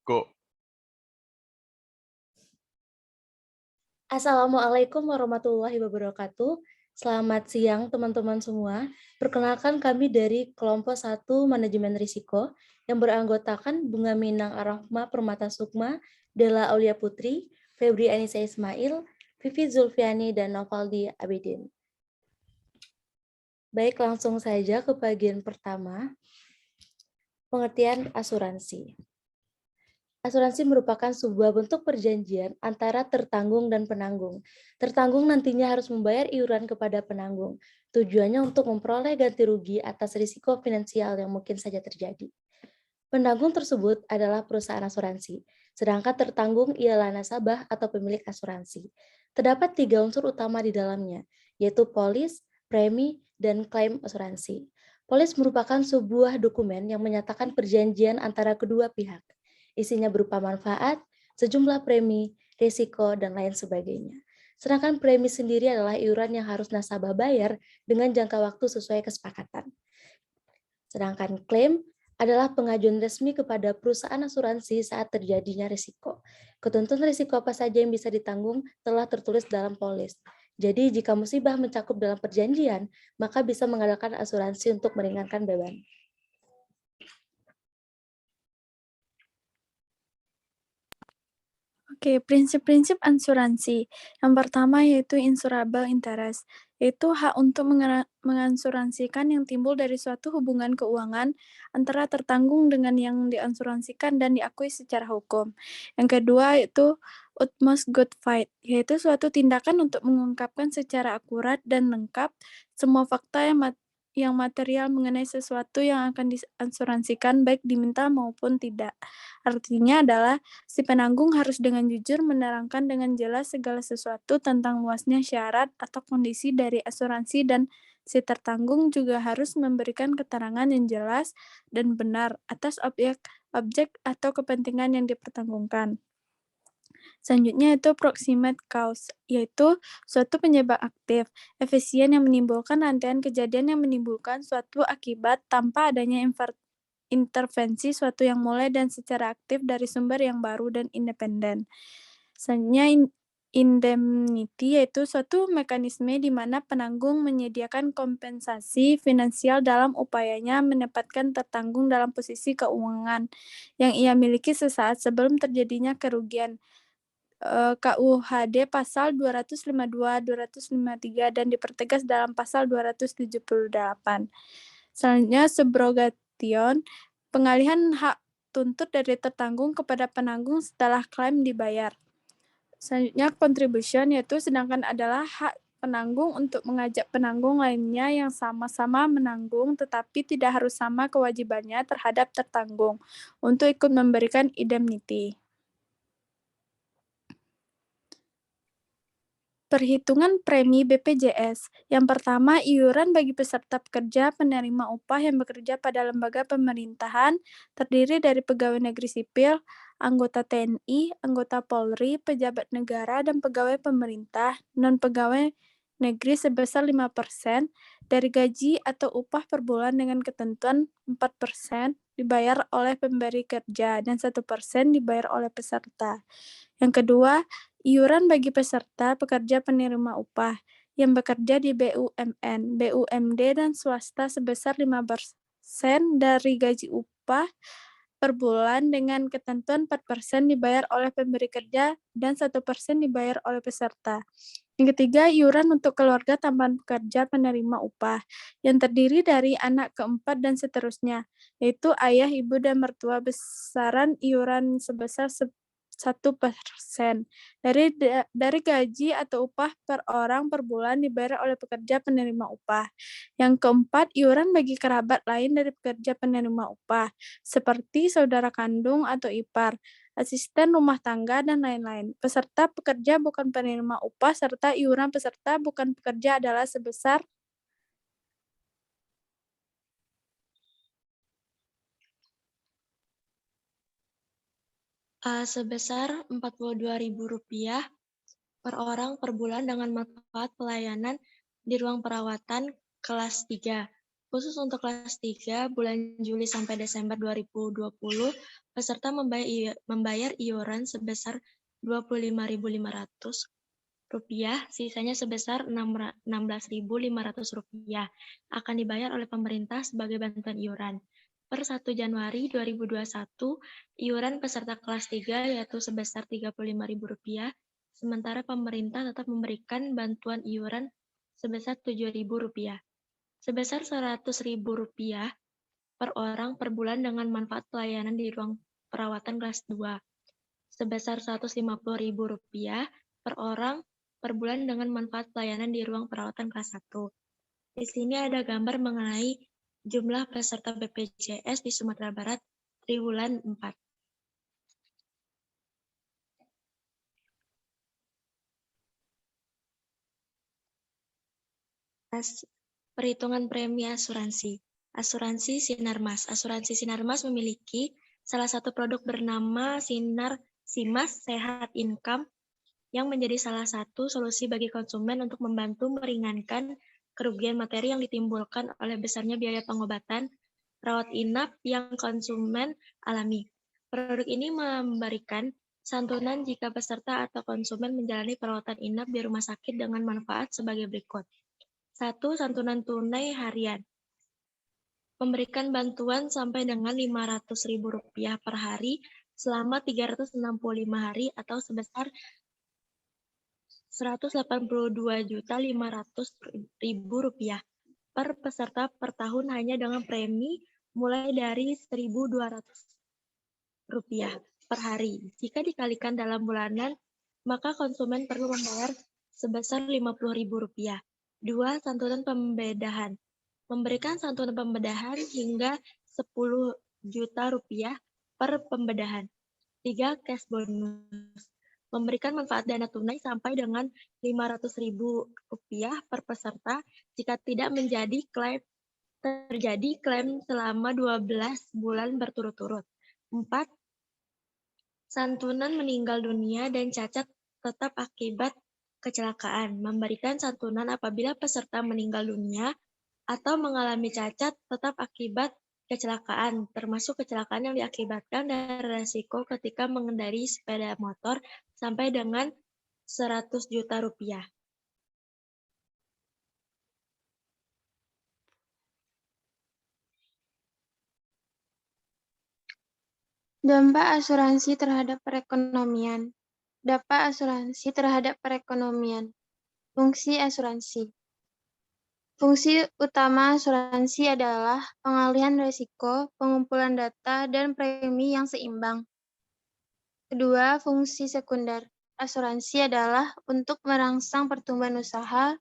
Go. Assalamualaikum warahmatullahi wabarakatuh. Selamat siang teman-teman semua. Perkenalkan kami dari kelompok 1 Manajemen Risiko yang beranggotakan Bunga Minang Arahma Permata Sukma, Della Aulia Putri, Febri Anissa Ismail, Vivi Zulfiani, dan Novaldi Abidin. Baik, langsung saja ke bagian pertama, pengertian asuransi. Asuransi merupakan sebuah bentuk perjanjian antara tertanggung dan penanggung. Tertanggung nantinya harus membayar iuran kepada penanggung. Tujuannya untuk memperoleh ganti rugi atas risiko finansial yang mungkin saja terjadi. Penanggung tersebut adalah perusahaan asuransi, sedangkan tertanggung ialah nasabah atau pemilik asuransi. Terdapat 3 unsur utama di dalamnya, yaitu polis, premi, dan klaim asuransi. Polis merupakan sebuah dokumen yang menyatakan perjanjian antara kedua pihak. Isinya berupa manfaat, sejumlah premi, risiko, dan lain sebagainya. Sedangkan premi sendiri adalah iuran yang harus nasabah bayar dengan jangka waktu sesuai kesepakatan. Sedangkan klaim adalah pengajuan resmi kepada perusahaan asuransi saat terjadinya risiko. Ketentuan risiko apa saja yang bisa ditanggung telah tertulis dalam polis. Jadi jika musibah mencakup dalam perjanjian, maka bisa mengadakan asuransi untuk meringankan beban. Oke, prinsip-prinsip asuransi. Yang pertama yaitu insurable interest, yaitu hak untuk mengasuransikan yang timbul dari suatu hubungan keuangan antara tertanggung dengan yang diasuransikan dan diakui secara hukum. Yang kedua yaitu utmost good faith, yaitu suatu tindakan untuk mengungkapkan secara akurat dan lengkap semua fakta yang material mengenai sesuatu yang akan diasuransikan baik diminta maupun tidak. Artinya adalah si penanggung harus dengan jujur menerangkan dengan jelas segala sesuatu tentang luasnya syarat atau kondisi dari asuransi dan si tertanggung juga harus memberikan keterangan yang jelas dan benar atas objek atau kepentingan yang dipertanggungkan. Selanjutnya itu proximate cause, yaitu suatu penyebab aktif, efisien yang menimbulkan rangkaian kejadian yang menimbulkan suatu akibat tanpa adanya intervensi suatu yang mulai dan secara aktif dari sumber yang baru dan independen. Selanjutnya indemnity yaitu suatu mekanisme di mana penanggung menyediakan kompensasi finansial dalam upayanya menempatkan tertanggung dalam posisi keuangan yang ia miliki sesaat sebelum terjadinya kerugian. KUHD pasal 252, 253 dan dipertegas dalam pasal 278. Selanjutnya subrogation, pengalihan hak tuntut dari tertanggung kepada penanggung setelah klaim dibayar. Selanjutnya contribution, yaitu sedangkan adalah hak penanggung untuk mengajak penanggung lainnya yang sama-sama menanggung tetapi tidak harus sama kewajibannya terhadap tertanggung untuk ikut memberikan indemnity. Perhitungan premi BPJS. Yang pertama, iuran bagi peserta pekerja penerima upah yang bekerja pada lembaga pemerintahan terdiri dari pegawai negeri sipil, anggota TNI, anggota Polri, pejabat negara, dan pegawai pemerintah, non-pegawai negeri sebesar 5% dari gaji atau upah per bulan dengan ketentuan 4% dibayar oleh pemberi kerja dan 1% dibayar oleh peserta. Yang kedua, iuran bagi peserta pekerja penerima upah yang bekerja di BUMN, BUMD, dan swasta sebesar 5% dari gaji upah per bulan dengan ketentuan 4% dibayar oleh pemberi kerja dan 1% dibayar oleh peserta. Yang ketiga, iuran untuk keluarga tambahan pekerja penerima upah yang terdiri dari anak keempat dan seterusnya, yaitu ayah, ibu, dan mertua besaran iuran sebesar 1% dari gaji atau upah per orang per bulan dibayar oleh pekerja penerima upah. Yang keempat, iuran bagi kerabat lain dari pekerja penerima upah, seperti saudara kandung atau ipar, asisten rumah tangga, dan lain-lain. Peserta pekerja bukan penerima upah serta iuran peserta bukan pekerja adalah sebesar sebesar Rp42.000 per orang per bulan dengan manfaat pelayanan di ruang perawatan kelas 3 Khusus untuk kelas 3, bulan Juli sampai Desember 2020, peserta membayar iuran sebesar Rp25.500, sisanya sebesar Rp16.500 akan dibayar oleh pemerintah sebagai bantuan iuran. Per 1 Januari 2021, iuran peserta kelas 3 yaitu sebesar Rp35.000, sementara pemerintah tetap memberikan bantuan iuran sebesar Rp7.000, sebesar Rp100.000 per orang per bulan dengan manfaat pelayanan di ruang perawatan kelas 2, sebesar Rp150.000 per orang per bulan dengan manfaat pelayanan di ruang perawatan kelas 1. Di sini ada gambar mengenai jumlah peserta BPJS di Sumatera Barat triwulan 4. Perhitungan premi asuransi. Asuransi Sinarmas. Asuransi Sinarmas memiliki salah satu produk bernama Simas Sehat Income yang menjadi salah satu solusi bagi konsumen untuk membantu meringankan kerugian materi yang ditimbulkan oleh besarnya biaya pengobatan rawat inap yang konsumen alami. Produk ini memberikan santunan jika peserta atau konsumen menjalani perawatan inap di rumah sakit dengan manfaat sebagai berikut. 1. Santunan tunai harian. Memberikan bantuan sampai dengan Rp500.000 per hari selama 365 hari atau sebesar Rp182.500.000 per peserta per tahun hanya dengan premi mulai dari Rp1.200 per hari. Jika dikalikan dalam bulanan, maka konsumen perlu membayar sebesar Rp50.000. 2. Santunan pembedahan. Memberikan santunan pembedahan hingga Rp10 juta per pembedahan. 3. Cash bonus. Memberikan manfaat dana tunai sampai dengan Rp500.000 per peserta jika tidak terjadi klaim selama 12 bulan berturut-turut. 4. Santunan meninggal dunia dan cacat tetap akibat kecelakaan. Memberikan santunan apabila peserta meninggal dunia atau mengalami cacat tetap akibat kecelakaan, termasuk kecelakaan yang diakibatkan dari resiko ketika mengendarai sepeda motor sampai dengan Rp100 juta. Dampak asuransi terhadap perekonomian. Dampak asuransi terhadap perekonomian. Fungsi asuransi. Fungsi utama asuransi adalah pengalihan risiko, pengumpulan data, dan premi yang seimbang. Kedua, fungsi sekunder. Asuransi adalah untuk merangsang pertumbuhan usaha,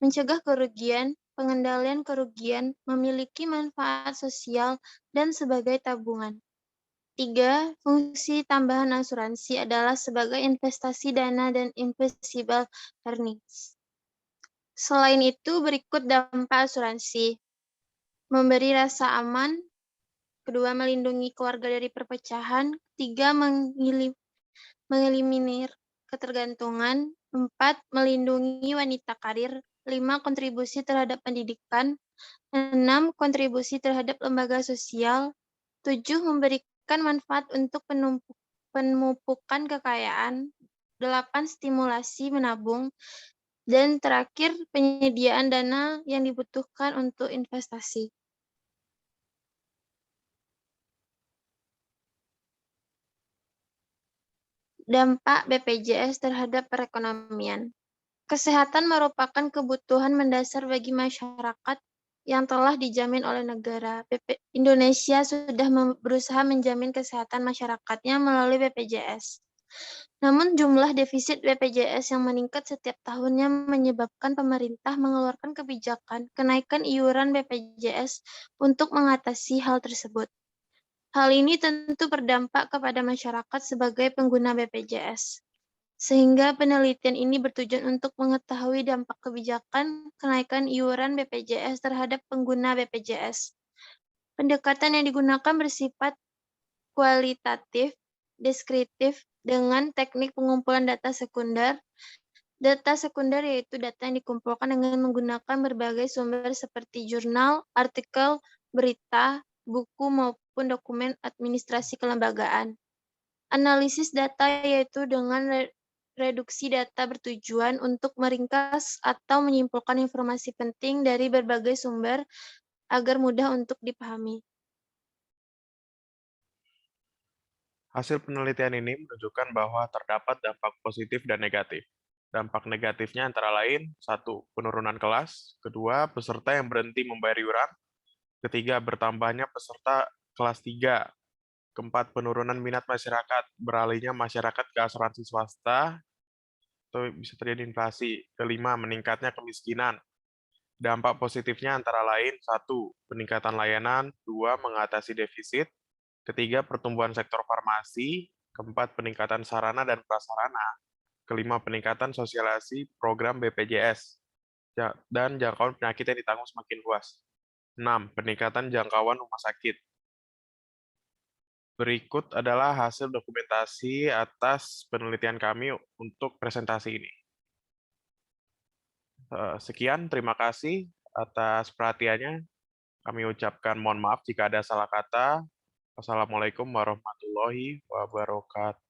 mencegah kerugian, pengendalian kerugian, memiliki manfaat sosial, dan sebagai tabungan. 3. Fungsi tambahan asuransi adalah sebagai investasi dana dan investable earnings. Selain itu, berikut dampak asuransi. Memberi rasa aman. Kedua, melindungi keluarga dari perpecahan. 3. Mengeliminir ketergantungan. 4. Melindungi wanita karir. 5. Kontribusi terhadap pendidikan. 6. Kontribusi terhadap lembaga sosial. 7. Memberikan manfaat untuk pemupukan kekayaan. 8. Stimulasi menabung. Dan terakhir, penyediaan dana yang dibutuhkan untuk investasi. Dampak BPJS terhadap perekonomian. Kesehatan merupakan kebutuhan mendasar bagi masyarakat yang telah dijamin oleh negara. Indonesia sudah berusaha menjamin kesehatan masyarakatnya melalui BPJS. Namun jumlah defisit BPJS yang meningkat setiap tahunnya menyebabkan pemerintah mengeluarkan kebijakan kenaikan iuran BPJS untuk mengatasi hal tersebut. Hal ini tentu berdampak kepada masyarakat sebagai pengguna BPJS. Sehingga penelitian ini bertujuan untuk mengetahui dampak kebijakan kenaikan iuran BPJS terhadap pengguna BPJS. Pendekatan yang digunakan bersifat kualitatif, deskriptif, dengan teknik pengumpulan data sekunder, Data sekunder yaitu data yang dikumpulkan dengan menggunakan berbagai sumber seperti jurnal, artikel, berita, buku, maupun dokumen administrasi kelembagaan. Analisis data yaitu dengan reduksi data bertujuan untuk meringkas atau menyimpulkan informasi penting dari berbagai sumber agar mudah untuk dipahami. Hasil penelitian ini menunjukkan bahwa terdapat dampak positif dan negatif. Dampak negatifnya antara lain, 1. Penurunan kelas, 2. Peserta yang berhenti membayar iuran, 3. Bertambahnya peserta kelas 3, 4. Penurunan minat masyarakat, beralihnya masyarakat ke asuransi swasta, atau bisa terjadi inflasi, 5. Meningkatnya kemiskinan. Dampak positifnya antara lain, 1. Peningkatan layanan, 2. Mengatasi defisit, 3. Pertumbuhan sektor farmasi, 4. Peningkatan sarana dan prasarana, 5. Peningkatan sosialisasi program BPJS, dan jangkauan penyakit yang ditanggung semakin luas. 6. Peningkatan jangkauan rumah sakit. Berikut adalah hasil dokumentasi atas penelitian kami untuk presentasi ini. Sekian, terima kasih atas perhatiannya. Kami ucapkan mohon maaf jika ada salah kata. Wassalamualaikum warahmatullahi wabarakatuh.